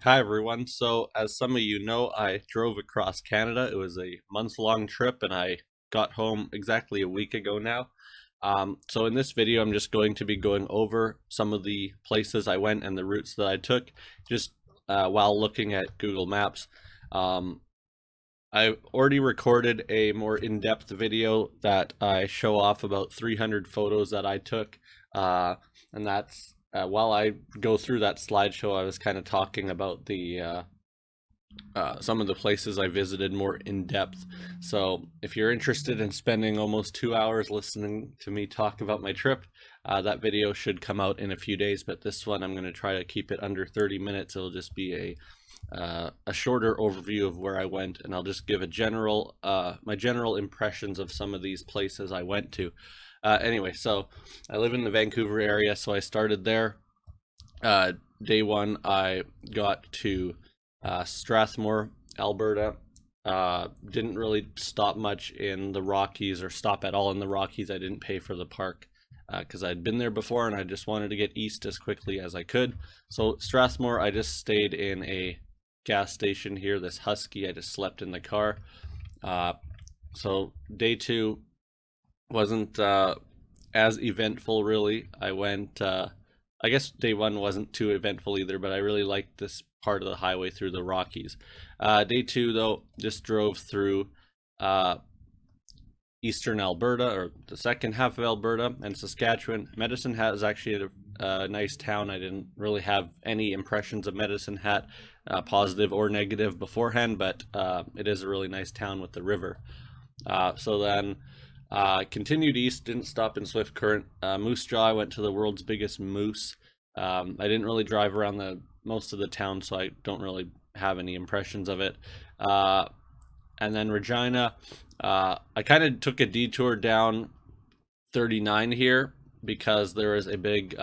Hi everyone. So, as some of you know, I drove across Canada. It was a month-long trip, and I got home exactly a week ago now. So, in this video, I'm just going to be going over some of the places I went and the routes that I took, just while looking at Google Maps. Um, I already recorded a more in-depth video that I show off about 300 photos that I took, and that's while I go through that slideshow, I was kind of talking about the some of the places I visited more in depth. So if you're interested in spending almost 2 hours listening to me talk about my trip, that video should come out in a few days. But this one, I'm going to try to keep it under 30 minutes. It'll just be a shorter overview of where I went, and I'll just give a general my general impressions of some of these places I went to. Anyway, so I live in the Vancouver area, so I started there. Day one, I got to Strathmore, Alberta. Didn't really stop much in the Rockies or stop at all in the Rockies. I didn't pay for the park because I'd been there before and I just wanted to get east as quickly as I could. So Strathmore, I just stayed in a gas station here, this Husky. I just slept in the car. So day two wasn't as eventful, really. I went, I guess day one wasn't too eventful either, but I really liked this part of the highway through the Rockies. Day two, though, just drove through eastern Alberta, or the second half of Alberta, and Saskatchewan. Medicine Hat is actually a nice town. I didn't really have any impressions of Medicine Hat, positive or negative, beforehand, but it is a really nice town with the river. So then continued east, didn't stop in Swift Current. Moose Jaw, I went to the world's biggest moose. I didn't really drive around the most of the town, so I don't really have any impressions of it. And then Regina, I kind of took a detour down 39 here because there was a big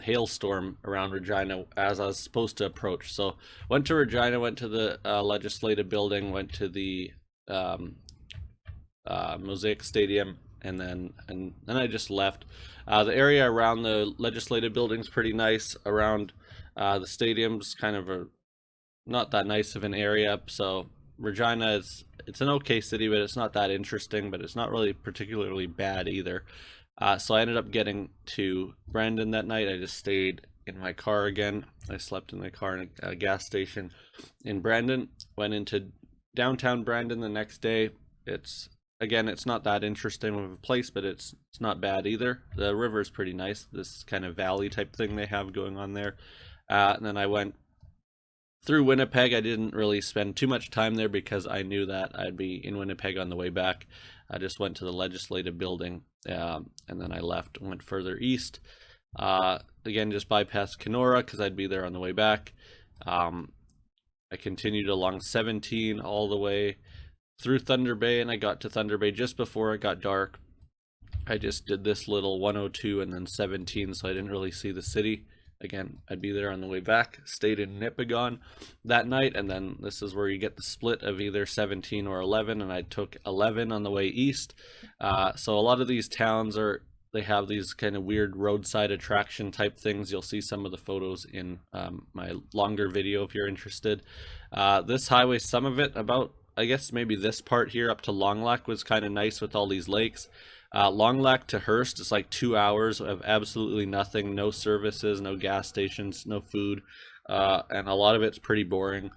hailstorm around Regina as I was supposed to approach. So went to Regina, went to the legislative building, went to the Mosaic Stadium, and then I just left. The area around the legislative building is pretty nice. Around the stadium's kind of not that nice of an area. So Regina it's an okay city, but it's not that interesting. But it's not really particularly bad either. So I ended up getting to Brandon that night. I just stayed in my car again. I slept in the car in a gas station in Brandon. Went into downtown Brandon the next day. It's not that interesting of a place, but it's not bad either. The river is pretty nice, this kind of valley type thing they have going on there. And then I went through Winnipeg. I didn't really spend too much time there because I knew that I'd be in Winnipeg on the way back. I just went to the legislative building, and then I left and went further east. Again, just bypassed Kenora because I'd be there on the way back. I continued along 17 all the way through Thunder Bay, and I got to Thunder Bay just before it got dark. I just did this little 102 and then 17, so I didn't really see the city. Again, I'd be there on the way back. Stayed in Nipigon that night, and then this is where you get the split of either 17 or 11, and I took 11 on the way east. So a lot of these towns they have these kind of weird roadside attraction type things. You'll see some of the photos in my longer video if you're interested. This highway, some of it, I guess maybe this part here up to Long Lac was kind of nice with all these lakes. Long Lac to Hearst is like 2 hours of absolutely nothing, no services, no gas stations, no food, and a lot of it's pretty boring.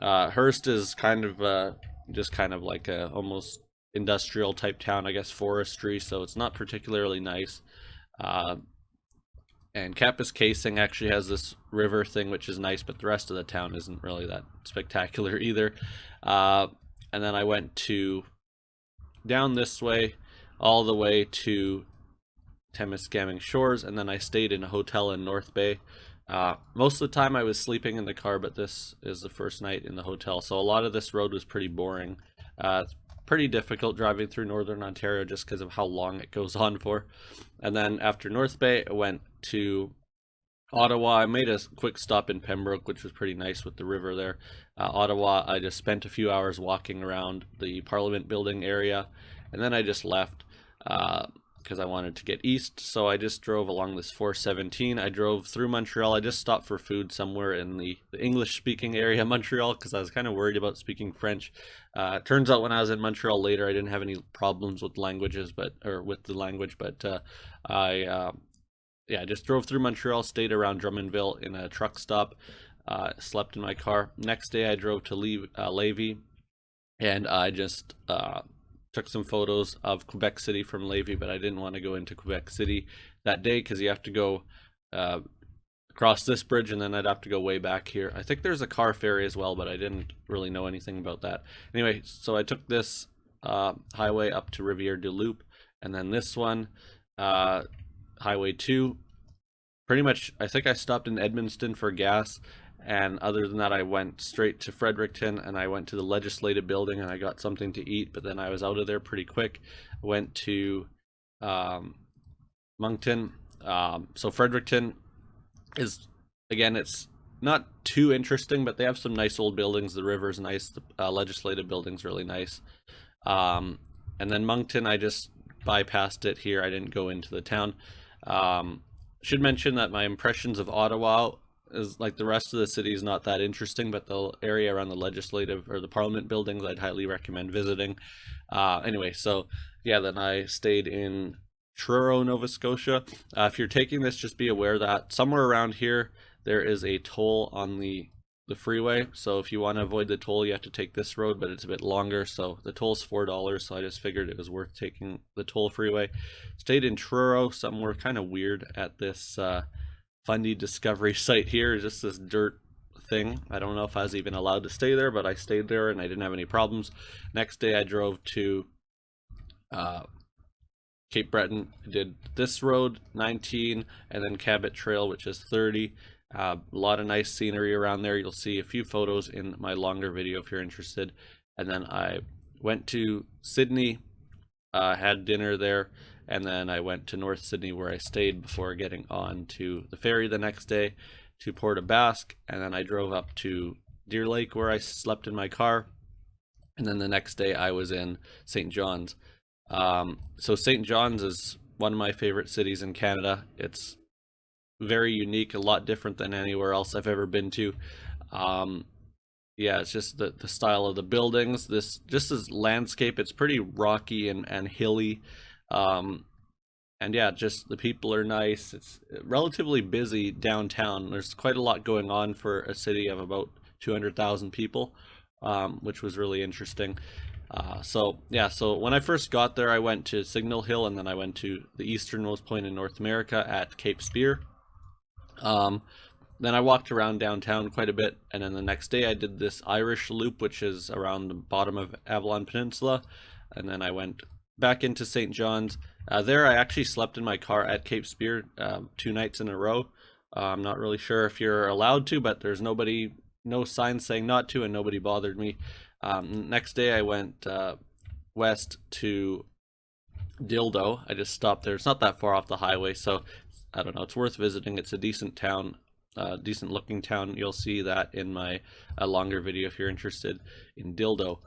Hearst is kind of just kind of like a almost industrial type town, I guess, forestry, so it's not particularly nice. And Kapuskasing actually has this river thing, which is nice, but the rest of the town isn't really that spectacular either. And then I went down this way, all the way to Temiskaming Shores, and then I stayed in a hotel in North Bay. Most of the time I was sleeping in the car, but this is the first night in the hotel, so a lot of this road was pretty boring. It's pretty difficult driving through northern Ontario just because of how long it goes on for. And then after North Bay, I went to Ottawa. I made a quick stop in Pembroke, which was pretty nice with the river there. Ottawa, I just spent a few hours walking around the Parliament building area, and then I just left. because I wanted to get east. So I just drove along this 417. I drove through Montreal. I just stopped for food somewhere in the English-speaking area of Montreal because I was kind of worried about speaking French. Turns out when I was in Montreal later, I didn't have any problems with languages, with the language. But I just drove through Montreal, stayed around Drummondville in a truck stop, slept in my car. Next day, I drove to Lévis, and I just took some photos of Quebec City from Lévis, but I didn't want to go into Quebec City that day because you have to go across this bridge, and then I'd have to go way back here. I think there's a car ferry as well, but I didn't really know anything about that. Anyway, so I took this highway up to Rivière-du-Loup, and then this one, Highway 2. Pretty much, I think I stopped in Edmundston for gas, and other than that, I went straight to Fredericton, and I went to the Legislative Building, and I got something to eat, but then I was out of there pretty quick. I went to Moncton. So Fredericton is, again, it's not too interesting, but they have some nice old buildings. The river's nice. The Legislative Building's really nice. And then Moncton, I just bypassed it here. I didn't go into the town. Should mention that my impressions of Ottawa is like the rest of the city is not that interesting, but the area around the legislative or the parliament buildings I'd highly recommend visiting. Anyway, so yeah, then I stayed in Truro, Nova Scotia. If you're taking this, just be aware that somewhere around here there is a toll on the freeway, so if you want to avoid the toll you have to take this road, but it's a bit longer. So the toll's $4, so I just figured it was worth taking the toll freeway. Stayed in Truro, somewhere kind of weird at this Fundy Discovery site here, just this dirt thing. I don't know if I was even allowed to stay there, but I stayed there and I didn't have any problems. Next day I drove to Cape Breton, did this road 19, and then Cabot Trail, which is 30. A lot of nice scenery around there. You'll see a few photos in my longer video if you're interested. And then I went to Sydney, had dinner there, and then I went to North Sydney where I stayed before getting on to the ferry the next day to Port aux Basques, and then I drove up to Deer Lake where I slept in my car, and then the next day I was in St. John's. So St. John's is one of my favorite cities in Canada. It's very unique, a lot different than anywhere else I've ever been to. Yeah, it's just the style of the buildings, this landscape. It's pretty rocky and hilly, and yeah, just the people are nice. It's relatively busy downtown. There's quite a lot going on for a city of about 200,000 people, which was really interesting. So yeah, so when I first got there I went to Signal Hill, and then I went to the easternmost point in North America at Cape Spear. Then I walked around downtown quite a bit, and then the next day I did this Irish loop, which is around the bottom of Avalon Peninsula, and then I went back into St. John's. There I actually slept in my car at Cape Spear 2 nights in a row. I'm not really sure if you're allowed to, but there's no sign saying not to, and nobody bothered me. Next day I went west to Dildo. I just stopped there. It's not that far off the highway, so I don't know, it's worth visiting. It's a decent town, decent looking town. You'll see that in my longer video if you're interested in Dildo.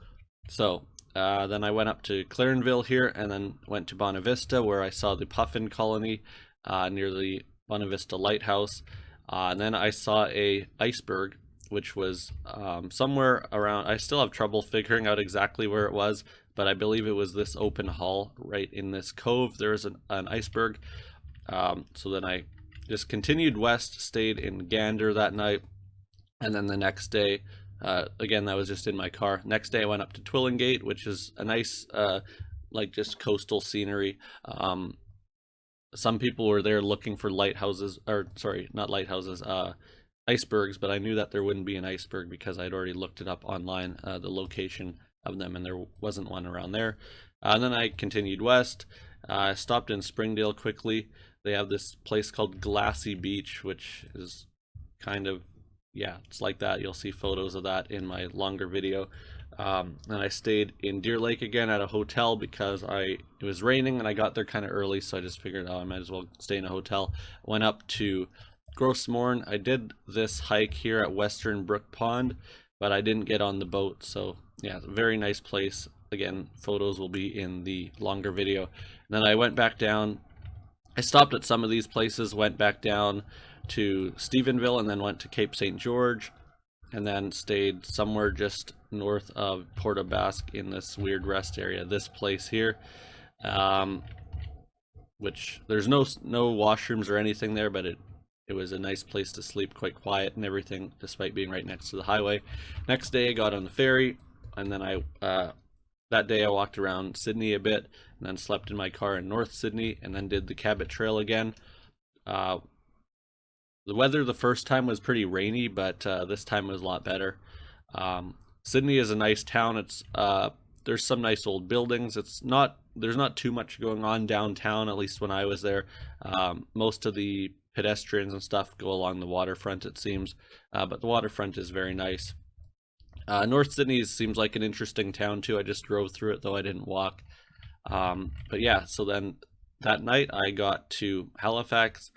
So then I went up to Clarenville here, and then went to Bonavista where I saw the puffin colony near the Bonavista lighthouse, and then I saw a iceberg, which was somewhere around, I still have trouble figuring out exactly where it was, but I believe it was this open hull right in this cove. There was an iceberg. So then I just continued west, stayed in Gander that night, and then the next day, again, that was just in my car. Next day I went up to Twillingate, which is a nice, like just coastal scenery. Some people were there looking for lighthouses, or sorry, not lighthouses, icebergs, but I knew that there wouldn't be an iceberg because I'd already looked it up online, the location of them, and there wasn't one around there. And then I continued west. I stopped in Springdale quickly. They have this place called Glassy Beach, which is kind of, yeah, it's like that. You'll see photos of that in my longer video. And I stayed in Deer Lake again at a hotel because it was raining and I got there kind of early, so I just figured, I might as well stay in a hotel. Went up to Gros Morne. I did this hike here at Western Brook Pond, but I didn't get on the boat. So yeah, it's a very nice place. again, photos will be in the longer video. And then I went back down. I stopped at some of these places, went back down to Stephenville, and then went to Cape St. George, and then stayed somewhere just north of Port aux Basques in this weird rest area. This place here, which there's no washrooms or anything there, but it was a nice place to sleep, quite quiet and everything, despite being right next to the highway. Next day I got on the ferry, and then that day I walked around Sydney a bit, and then slept in my car in North Sydney, and then did the Cabot Trail again. The weather the first time was pretty rainy, but this time was a lot better. Sydney is a nice town. It's there's some nice old buildings. There's not too much going on downtown, at least when I was there. Most of the pedestrians and stuff go along the waterfront, it seems, but the waterfront is very nice. North Sydney seems like an interesting town too. I just drove through it, though I didn't walk. But yeah, so then that night I got to Halifax,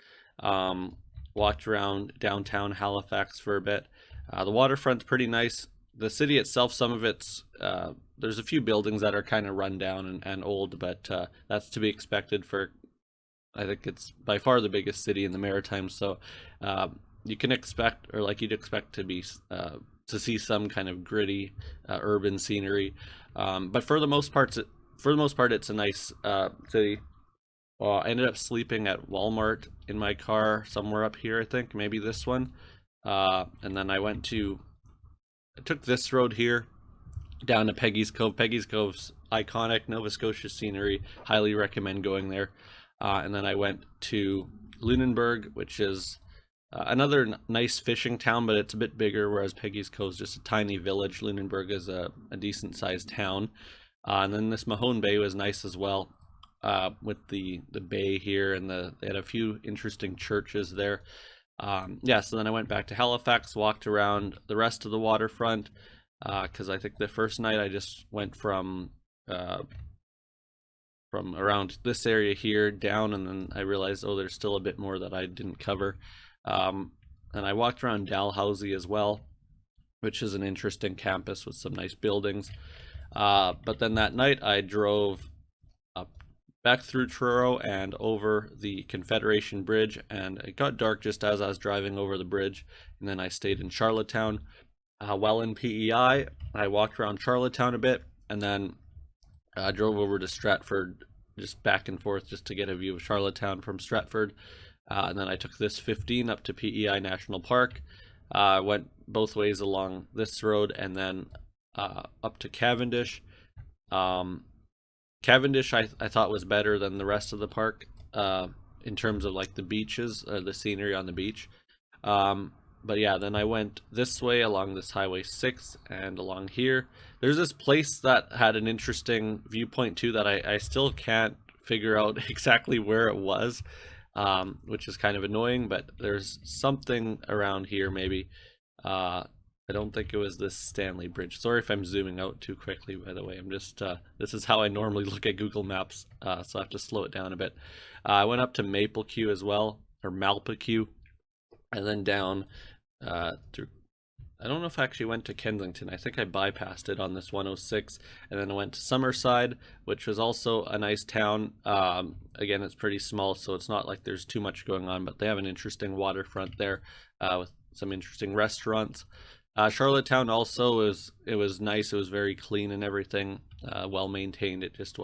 walked around downtown Halifax for a bit. The waterfront's pretty nice. The city itself, some of it's there's a few buildings that are kind of run down and old, but that's to be expected for, I think it's by far the biggest city in the Maritimes, so you can expect, or like you'd expect to be to see some kind of gritty urban scenery, but for the most part it's a nice city. Well, I ended up sleeping at Walmart in my car somewhere up here, I think, maybe this one, and then I took this road here down to Peggy's Cove. Peggy's Cove's iconic Nova Scotia scenery. Highly recommend going there. And then I went to Lunenburg, which is another nice fishing town, but it's a bit bigger, whereas Peggy's Cove is just a tiny village. Lunenburg is a decent sized town. And then this Mahone Bay was nice as well, with the bay here, and they had a few interesting churches there. Yeah, so then I went back to Halifax, walked around the rest of the waterfront, because I think the first night I just went from around this area here down, and then I realized, oh, there's still a bit more that I didn't cover. And I walked around Dalhousie as well, which is an interesting campus with some nice buildings. But then that night I drove back through Truro and over the Confederation Bridge, and it got dark just as I was driving over the bridge, and then I stayed in Charlottetown. While in PEI, I walked around Charlottetown a bit, and then I drove over to Stratford, just back and forth, just to get a view of Charlottetown from Stratford. And then I took this 15 up to Pei National Park, went both ways along this road, and then up to Cavendish. Cavendish I thought was better than the rest of the park, in terms of like the beaches, the scenery on the beach. But yeah, then I went this way along this Highway 6 and along here. There's this place that had an interesting viewpoint too that I still can't figure out exactly where it was, which is kind of annoying, but there's something around here maybe. I don't think it was this Stanley Bridge. Sorry if I'm zooming out too quickly, by the way. I'm just, this is how I normally look at Google Maps, so I have to slow it down a bit. I went up to Maplequeue as well, or Malpaqueue, and then down through, I don't know if I actually went to Kensington. I think I bypassed it on this 106, and then I went to Summerside, which was also a nice town. Again, it's pretty small, so it's not like there's too much going on, but they have an interesting waterfront there, with some interesting restaurants. Charlottetown also it was nice. It was very clean and everything, well maintained. It just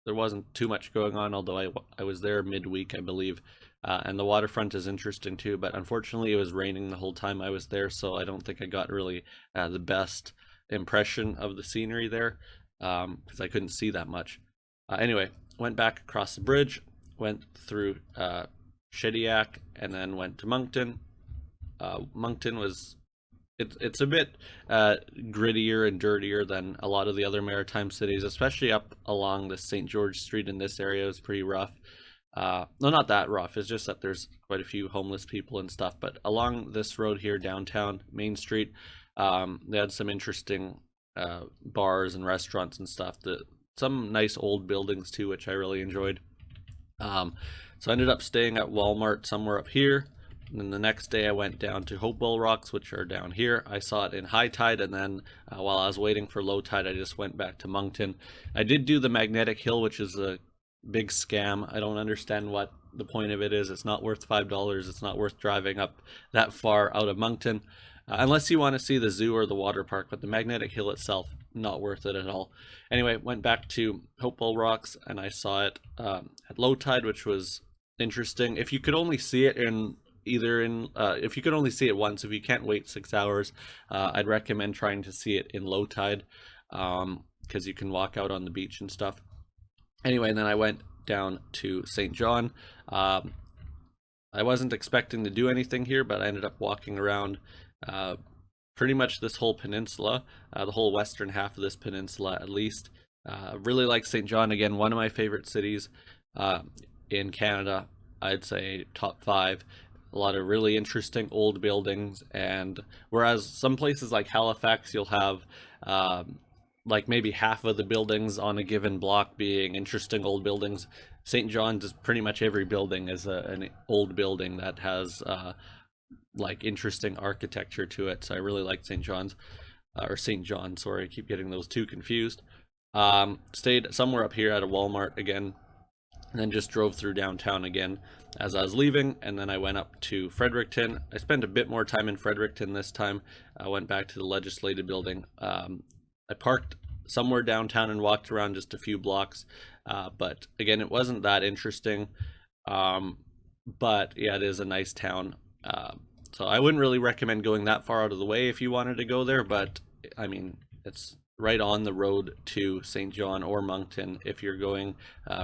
there wasn't too much going on, although I was there midweek, I believe. And the waterfront is interesting too, but unfortunately it was raining the whole time I was there, so I don't think I got really the best impression of the scenery there, because I couldn't see that much. Anyway, went back across the bridge, went through Shediac, and then went to Moncton. Moncton was, it's a bit grittier and dirtier than a lot of the other maritime cities, especially up along the St. George Street in this area. It was pretty rough. No, not that rough. It's just that there's quite a few homeless people and stuff. But along this road here, downtown Main Street, they had some interesting bars and restaurants and stuff. Some nice old buildings too, which I really enjoyed. So I ended up staying at Walmart somewhere up here. And then the next day I went down to Hopewell Rocks, which are down here. I saw it in high tide, and then while I was waiting for low tide, I just went back to Moncton. I did do the Magnetic Hill, which is a big scam. I don't understand what the point of it is. It's not worth $5. It's not worth driving up that far out of Moncton, unless you want to see the zoo or the water park. But the Magnetic Hill itself, not worth it at all. Anyway, went back to Hopewell Rocks, and I saw it at low tide, which was interesting. If you could only see it if you could only see it once, if you can't wait 6 hours, I'd recommend trying to see it in low tide, because you can walk out on the beach and stuff. Anyway, and then I went down to St. John. I wasn't expecting to do anything here, but I ended up walking around pretty much this whole peninsula, the whole western half of this peninsula at least. Really like St. John. Again, one of my favorite cities in Canada. I'd say top 5. A lot of really interesting old buildings, and whereas some places like Halifax, you'll have like maybe half of the buildings on a given block being interesting old buildings, St. John's is pretty much every building is an old building that has like interesting architecture to it. So I really like St. John's, or St. John, sorry, I keep getting those two confused. Stayed somewhere up here at a Walmart again, and then just drove through downtown again as I was leaving, and then I went up to Fredericton. I spent a bit more time in Fredericton this time. I went back to the Legislative Building. I parked somewhere downtown and walked around just a few blocks, but again, it wasn't that interesting. But yeah, it is a nice town. So I wouldn't really recommend going that far out of the way if you wanted to go there, but I mean, it's right on the road to St. John or Moncton if you're going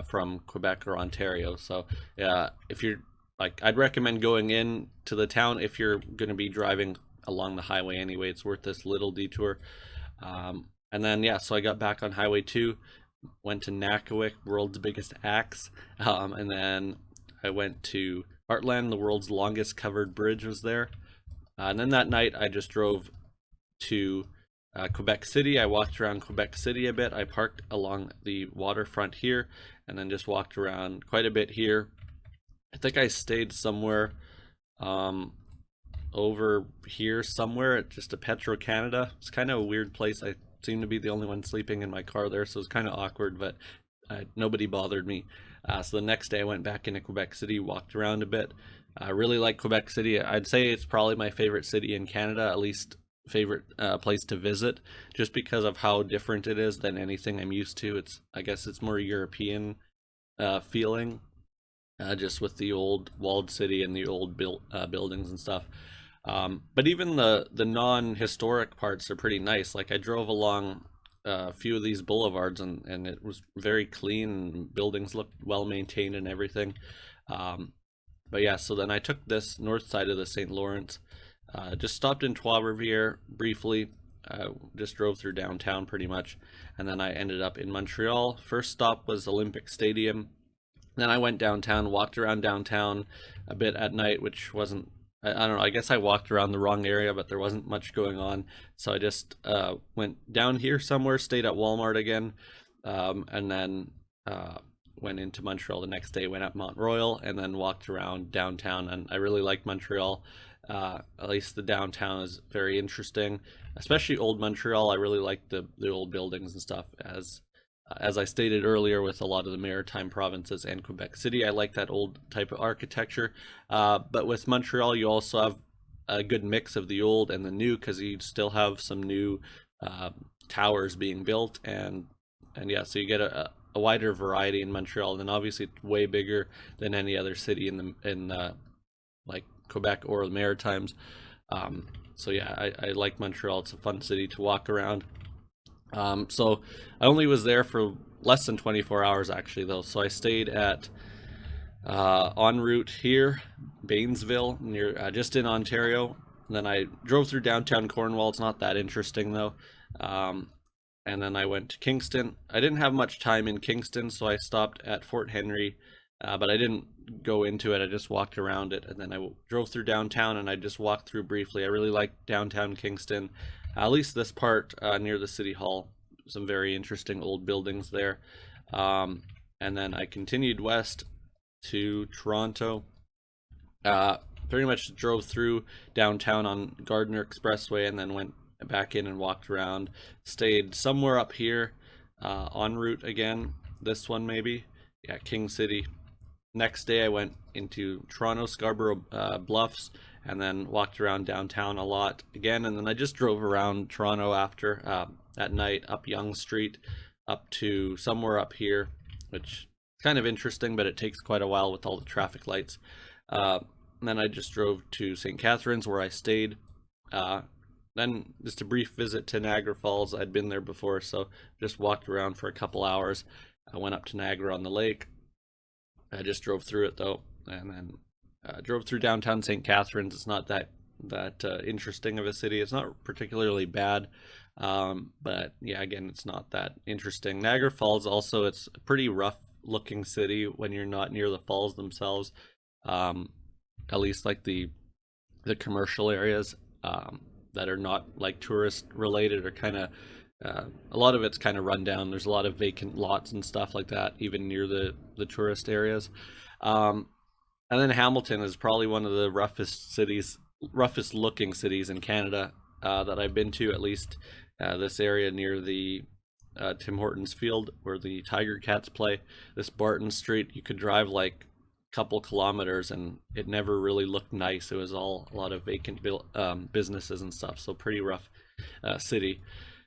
from Quebec or Ontario. So yeah, if you're like, I'd recommend going in to the town if you're going to be driving along the highway anyway. It's worth this little detour. And then yeah, so I got back on Highway 2, went to Nakawik, world's biggest axe, and then I went to Heartland, the world's longest covered bridge was there. And then that night I just drove to Quebec City. I walked around Quebec City a bit. I parked along the waterfront here and then just walked around quite a bit here. I think I stayed somewhere over here somewhere at just a Petro-Canada. It's kind of a weird place. I seem to be the only one sleeping in my car there, so it's kind of awkward, but nobody bothered me. So the next day I went back into Quebec City, walked around a bit. I really like Quebec City. I'd say it's probably my favorite city in Canada, at least favorite place to visit, just because of how different it is than anything I'm used to. I guess it's more European feeling, just with the old walled city and the old buildings and stuff. But even the non-historic parts are pretty nice. Like I drove along a few of these boulevards and it was very clean, and buildings looked well maintained and everything. But yeah, so then I took this north side of the St. Lawrence, just stopped in Trois-Rivières briefly, just drove through downtown pretty much, and then I ended up in Montreal. First stop was Olympic Stadium. Then I went downtown, walked around downtown a bit at night, which wasn't, I don't know, I guess I walked around the wrong area, but there wasn't much going on. So I just went down here somewhere, stayed at Walmart again, and then went into Montreal the next day, went up Mont Royal, and then walked around downtown. And I really like Montreal. At least the downtown is very interesting, especially old Montreal. I really like the old buildings and stuff. As I stated earlier, with a lot of the maritime provinces and Quebec City, I like that old type of architecture. But with Montreal, you also have a good mix of the old and the new, because you still have some new towers being built, and yeah, so you get a wider variety in Montreal. And obviously it's way bigger than any other city in like Quebec or the Maritimes. So yeah, I like Montreal. It's a fun city to walk around. So I only was there for less than 24 hours actually though. So I stayed at en route here, Baynesville, near just in Ontario. And then I drove through downtown Cornwall. It's not that interesting though. And then I went to Kingston. I didn't have much time in Kingston, so I stopped at Fort Henry, but I didn't go into it. I just walked around it, and then I drove through downtown, and I just walked through briefly. I really like downtown Kingston, at least this part near the city hall. Some very interesting old buildings there. And then I continued west to Toronto. pretty much drove through downtown on Gardner Expressway and then went back in and walked around. Stayed somewhere up here, en route again. This one maybe, yeah, King City. Next day I went into Toronto, Scarborough Bluffs, and then walked around downtown a lot again. And then I just drove around Toronto after at night, up Yonge Street, up to somewhere up here, which is kind of interesting, but it takes quite a while with all the traffic lights. And then I just drove to St. Catharines, where I stayed. Then just a brief visit to Niagara Falls. I'd been there before, so just walked around for a couple hours. I went up to Niagara on the lake. I just drove through it though, and then drove through downtown St. Catharines. It's not that interesting of a city. It's not particularly bad, but yeah, again, it's not that interesting. Niagara Falls also, it's a pretty rough looking city when you're not near the falls themselves. At least like the commercial areas that are not like tourist related are kind of a lot of it's kind of run down. There's a lot of vacant lots and stuff like that, even near the tourist areas. And then Hamilton is probably one of the roughest looking cities in Canada that I've been to, at least this area near the Tim Hortons field where the Tiger Cats play. This Barton Street, you could drive like couple kilometers and it never really looked nice. It was all a lot of vacant businesses and stuff, so pretty rough city.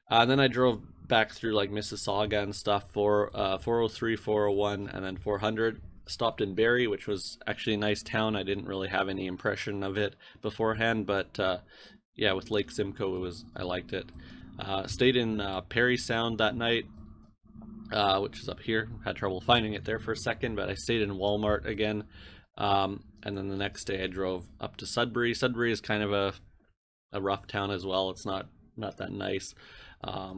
And then I drove back through like Mississauga and stuff for 403, 401, and then 400. Stopped in Barrie, which was actually a nice town. I didn't really have any impression of it beforehand, but yeah, with Lake Simcoe, I liked it. Stayed in Parry Sound that night, which is up here. Had trouble finding it there for a second, but I stayed in Walmart again. And then the next day I drove up to Sudbury. Sudbury is kind of a rough town as well. It's not that nice. I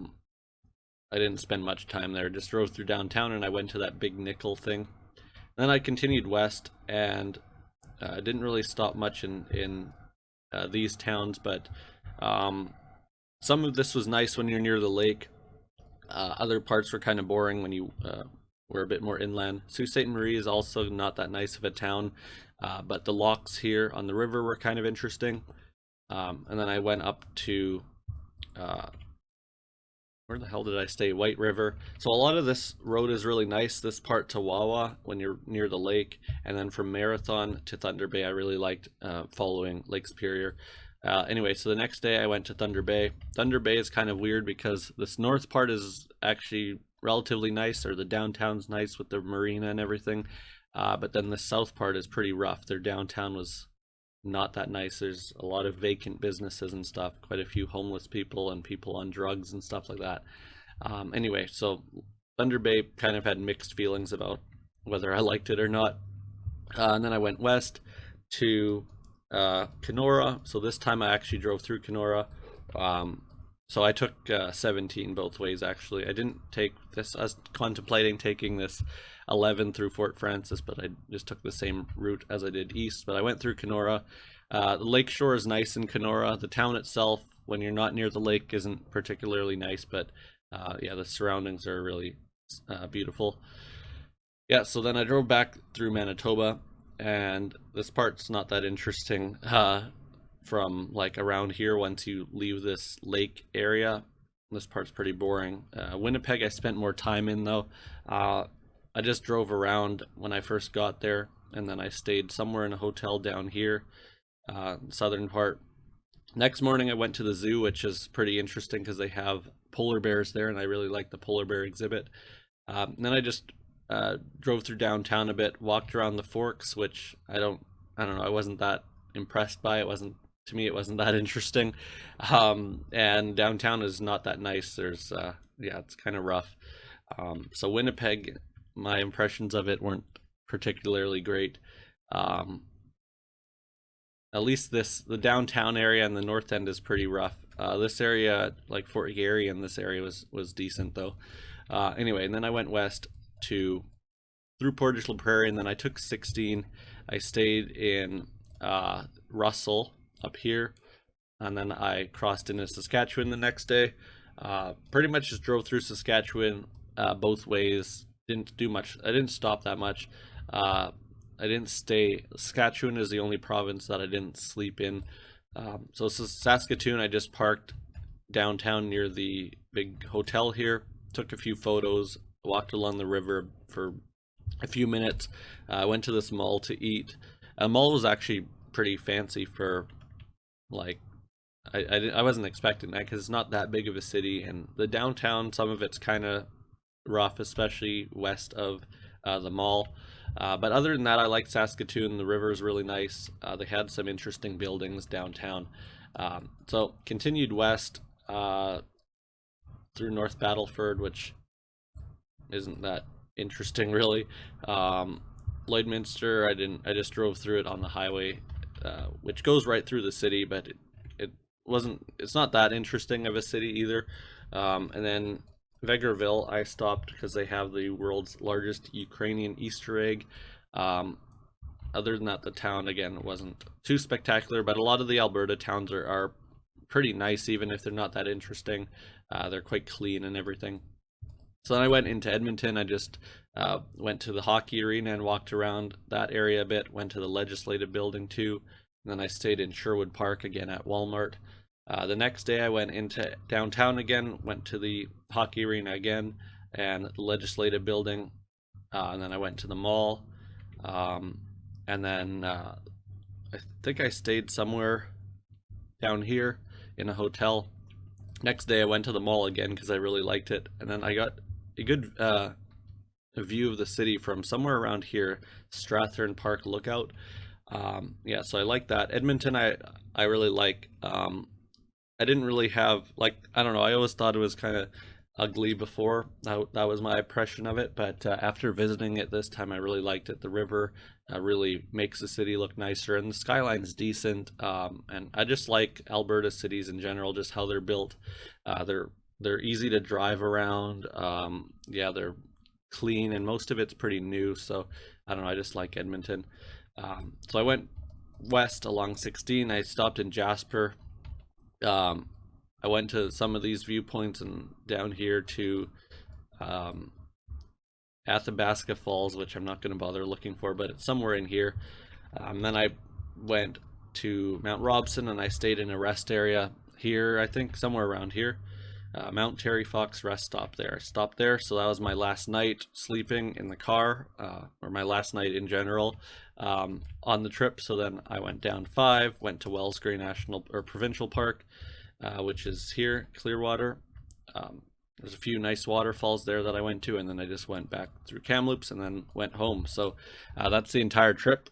didn't spend much time there. Just drove through downtown and I went to that Big Nickel thing. Then I continued west and didn't really stop much in these towns, but some of this was nice when you're near the lake. Other parts were kind of boring when you were a bit more inland. Sault Ste. Marie is also not that nice of a town, but the locks here on the river were kind of interesting. And then I went up to, where the hell did I stay? White River. So a lot of this road is really nice. This part to Wawa when you're near the lake, and then from Marathon to Thunder Bay, I really liked following Lake Superior. Anyway, so the next day I went to Thunder Bay. Thunder Bay is kind of weird because this north part is actually relatively nice, or the downtown's nice with the marina and everything. But then the south part is pretty rough. Their downtown was not that nice. There's a lot of vacant businesses and stuff, quite a few homeless people and people on drugs and stuff like that. Anyway, so Thunder Bay kind of had mixed feelings about whether I liked it or not. And then I went west to Kenora. So this time I actually drove through Kenora. So I took 17 both ways actually. I didn't take this, I was contemplating taking this 11 through Fort Francis, but I just took the same route as I did east. But I went through Kenora. The lake shore is nice in Kenora. The town itself, when you're not near the lake, isn't particularly nice, but yeah, the surroundings are really beautiful. Yeah, so then I drove back through Manitoba, and this part's not that interesting from like around here. Once you leave this lake area, this part's pretty boring. Winnipeg I spent more time in though. I just drove around when I first got there, and then I stayed somewhere in a hotel down here, southern part. Next morning I went to the zoo, which is pretty interesting because they have polar bears there, and I really like the polar bear exhibit. Then I just drove through downtown a bit, walked around the Forks, which I don't know, I wasn't that impressed by. It wasn't, to me, it wasn't that interesting. And downtown is not that nice. There's yeah, it's kind of rough. So Winnipeg, my impressions of it weren't particularly great. At least the downtown area and the north end is pretty rough. This area, like Fort Garry and this area was decent though. Anyway, and then I went west through Portage la Prairie, and then I took 16. I stayed in Russell up here, and then I crossed into Saskatchewan the next day. Pretty much just drove through Saskatchewan both ways. Didn't do much. I didn't stop that much. didn't stay. Saskatchewan is the only province that I didn't sleep in. So Saskatoon, I just parked downtown near the big hotel here, took a few photos, walked along the river for a few minutes. I went to this mall to eat. A mall was actually pretty fancy for like I wasn't expecting that because it's not that big of a city, and the downtown, some of it's kind of rough, especially west of the mall. But other than that, I like Saskatoon. The river is really nice. They had some interesting buildings downtown. So continued west through North Battleford, which isn't that interesting really. Lloydminster, I just drove through it on the highway, which goes right through the city, but it's not that interesting of a city either. And then Vegreville, I stopped because they have the world's largest Ukrainian Easter egg. Other than that, the town, again, wasn't too spectacular, but a lot of the Alberta towns are pretty nice, even if they're not that interesting. They're quite clean and everything. So then I went into Edmonton. I just went to the hockey arena and walked around that area a bit, went to the Legislative Building too, and then I stayed in Sherwood Park again at Walmart. The next day I went into downtown again, went to the hockey arena again and the Legislative Building, and then I went to the mall, and then I think I stayed somewhere down here in a hotel. Next day I went to the mall again because I really liked it, and then I got a good view of the city from somewhere around here, Strathern Park Lookout. Yeah, so I like that. Edmonton, I really like. I didn't really have, like, I don't know, I always thought it was kind of ugly before. That was my impression of it, but after visiting it this time, I really liked it. The river really makes the city look nicer, and the skyline's decent. And I just like Alberta cities in general, just how they're built. They're easy to drive around. Yeah, they're clean, and most of it's pretty new. So I don't know, I just like Edmonton. So I went west along 16. I stopped in Jasper. I went to some of these viewpoints and down here to Athabasca Falls, which I'm not going to bother looking for, but it's somewhere in here. Then I went to Mount Robson, and I stayed in a rest area here, I think somewhere around here. Mount Terry Fox rest stop there. I stopped there, so that was my last night sleeping in the car, or my last night in general on the trip. So then I went down 5, went to Wells Gray National or Provincial Park, which is here, Clearwater. There's a few nice waterfalls there that I went to, and then I just went back through Kamloops and then went home. So that's the entire trip.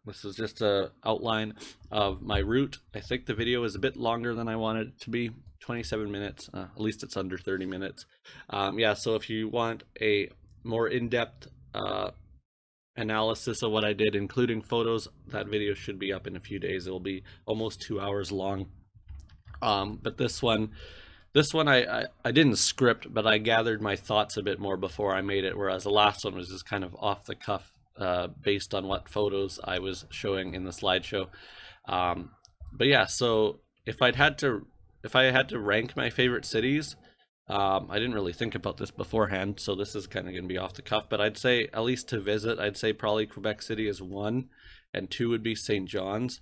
This is just a outline of my route. I think the video is a bit longer than I wanted it to be, 27 minutes. At least it's under 30 minutes. Yeah, so if you want a more in-depth analysis of what I did, including photos, that video should be up in a few days. It will be almost 2 hours long. But this one I didn't script, but I gathered my thoughts a bit more before I made it, whereas the last one was just kind of off the cuff, based on what photos I was showing in the slideshow. But yeah, so if I had to rank my favorite cities, I didn't really think about this beforehand, so this is kind of going to be off the cuff, but I'd say, at least to visit, I'd say probably Quebec City is 1, and 2 would be St. John's.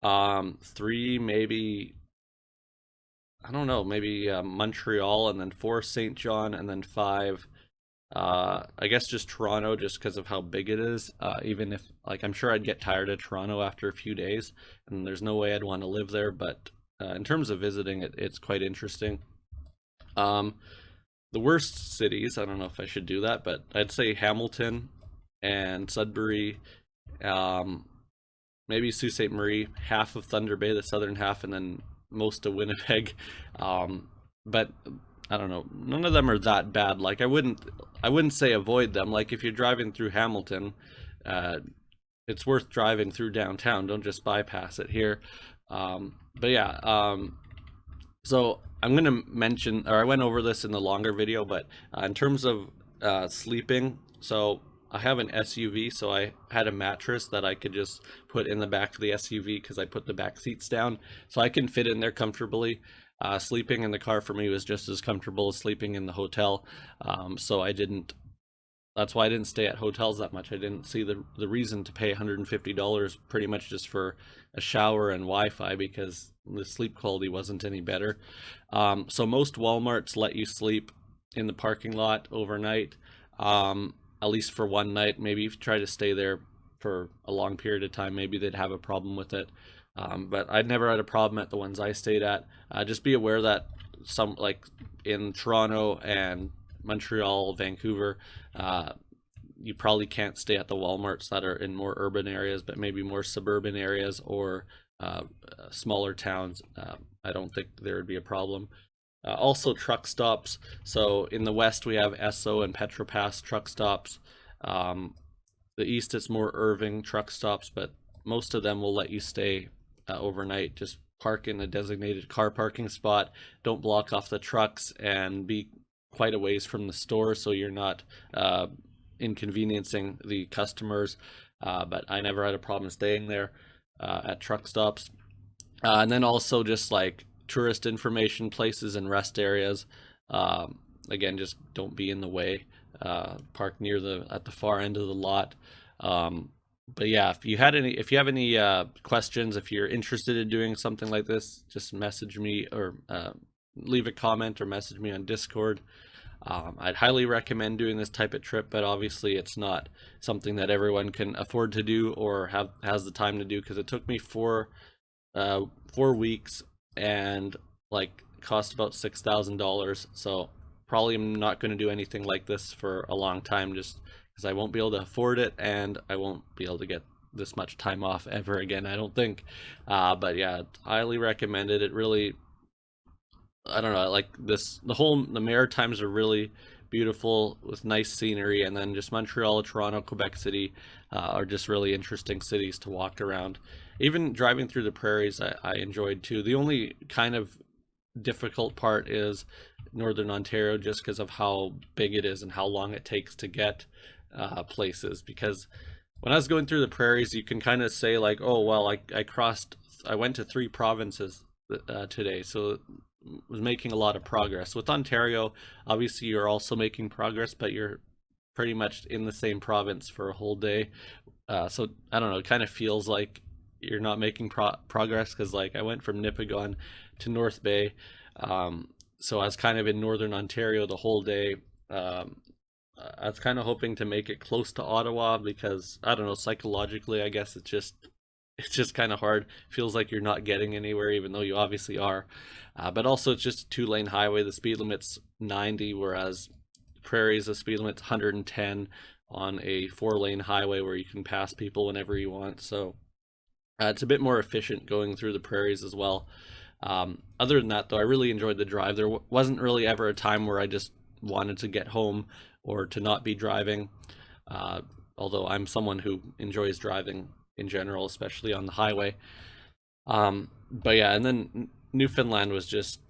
3, maybe, I don't know, maybe Montreal, and then 4, St. John, and then 5, I guess just Toronto, just because of how big it is. Even if, like, I'm sure I'd get tired of Toronto after a few days, and there's no way I'd want to live there, but in terms of visiting, it's quite interesting. The worst cities, I don't know if I should do that, but I'd say Hamilton and Sudbury, maybe Sault Ste. Marie, half of Thunder Bay, the southern half, and then most of Winnipeg. But I don't know, none of them are that bad. Like, I wouldn't say avoid them. Like, if you're driving through Hamilton, it's worth driving through downtown. Don't just bypass it here. But yeah, so I'm going to mention, or I went over this in the longer video, but in terms of sleeping, so I have an SUV, so I had a mattress that I could just put in the back of the SUV because I put the back seats down, so I can fit in there comfortably. Sleeping in the car for me was just as comfortable as sleeping in the hotel, so I didn't that's why I didn't stay at hotels that much. I didn't see the reason to pay $150 pretty much just for a shower and Wi-Fi, because the sleep quality wasn't any better. So most Walmarts let you sleep in the parking lot overnight, at least for one night. Maybe if you try to stay there for a long period of time, maybe they'd have a problem with it. But I'd never had a problem at the ones I stayed at. Just be aware that some, like in Toronto and Montreal, Vancouver, you probably can't stay at the Walmarts that are in more urban areas, but maybe more suburban areas or smaller towns. I don't think there would be a problem. Also truck stops. So in the west we have Esso and Petropass truck stops. The east it's more Irving truck stops, but most of them will let you stay overnight. Just park in a designated car parking spot. Don't block off the trucks, and be quite a ways from the store so you're not inconveniencing the customers. But I never had a problem staying there at truck stops. And then also just like tourist information places and rest areas. Again, just don't be in the way. Park near at the far end of the lot. But yeah, if you have any questions, if you're interested in doing something like this, just message me or leave a comment or message me on Discord. I'd highly recommend doing this type of trip, but obviously it's not something that everyone can afford to do or has the time to do, because it took me 4 weeks and like cost about $6,000. So probably I'm not going to do anything like this for a long time, just because I won't be able to afford it, and I won't be able to get this much time off ever again, I don't think. But yeah, highly recommended. It really, I don't know, like the Maritimes are really beautiful with nice scenery, and then just Montreal, Toronto, Quebec City are just really interesting cities to walk around. Even driving through the prairies, I enjoyed too. The only kind of difficult part is Northern Ontario, just because of how big it is and how long it takes to get places. Because when I was going through the prairies, you can kind of say like, oh well, I went to 3 provinces today, so was making a lot of progress. With Ontario, obviously you're also making progress, but you're pretty much in the same province for a whole day. So I don't know, it kind of feels like you're not making progress, because like I went from Nipigon to North Bay, so I was kind of in Northern Ontario the whole day. I was kind of hoping to make it close to Ottawa, because I don't know, psychologically I guess it's just kind of hard. Feels like you're not getting anywhere, even though you obviously are. But also it's just a 2-lane highway. The speed limit's 90, whereas Prairie's the speed limit's 110 on a 4-lane highway where you can pass people whenever you want. So it's a bit more efficient going through the prairies as well. Other than that, though, I really enjoyed the drive. There wasn't really ever a time where I just wanted to get home or to not be driving. Although I'm someone who enjoys driving in general, especially on the highway. But yeah, and then Newfoundland was just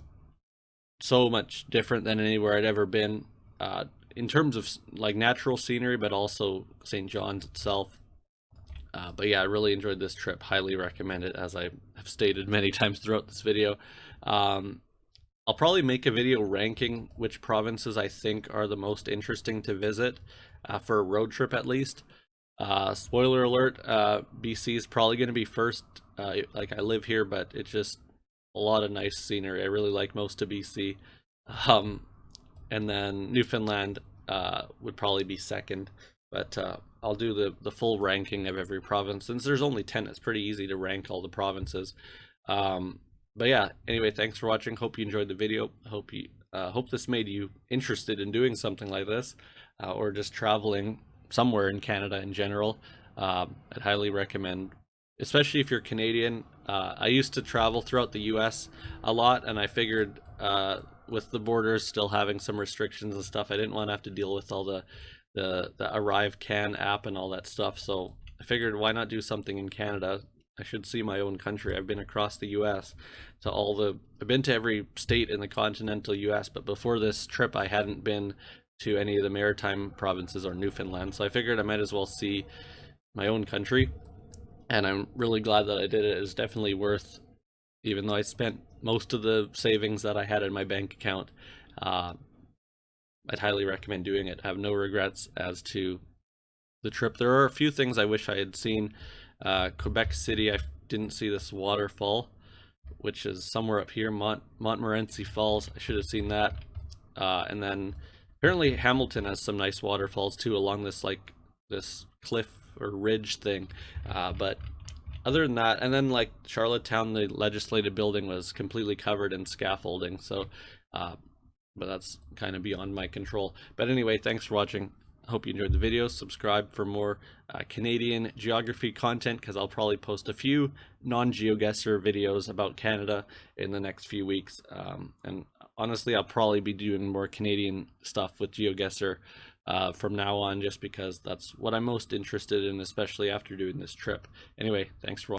so much different than anywhere I'd ever been, in terms of like natural scenery, but also St. John's itself. But yeah, I really enjoyed this trip. Highly recommend it, as I have stated many times throughout this video. I'll probably make a video ranking which provinces I think are the most interesting to visit, for a road trip at least. Spoiler alert, BC is probably going to be first. Like, I live here, but it's just a lot of nice scenery. I really like most of BC. And then Newfoundland would probably be second. But I'll do the full ranking of every province. Since there's only 10, it's pretty easy to rank all the provinces. But yeah, anyway, thanks for watching. Hope you enjoyed the video. Hope this made you interested in doing something like this, or just traveling somewhere in Canada in general. I'd highly recommend, especially if you're Canadian. I used to travel throughout the US a lot, and I figured with the borders still having some restrictions and stuff, I didn't want to have to deal with all the Arrive Can app and all that stuff. So I figured, why not do something in Canada? I should see my own country. I've been across the US to I've been to every state in the continental US, but before this trip I hadn't been to any of the maritime provinces or Newfoundland. So I figured I might as well see my own country, and I'm really glad that I did it. It's definitely worth, even though I spent most of the savings that I had in my bank account. I'd highly recommend doing it. I have no regrets as to the trip. There are a few things I wish I had seen. Quebec City, I didn't see this waterfall, which is somewhere up here, Montmorency Falls. I should have seen that. And then apparently Hamilton has some nice waterfalls too along this this cliff or ridge thing. But other than that, and then like Charlottetown, the legislative building was completely covered in scaffolding. So, but that's kind of beyond my control. But anyway, thanks for watching. Hope you enjoyed the video. Subscribe for more Canadian geography content, because I'll probably post a few non-GeoGuessr videos about Canada in the next few weeks. And honestly, I'll probably be doing more Canadian stuff with GeoGuessr from now on, just because that's what I'm most interested in, especially after doing this trip. Anyway, thanks for watching.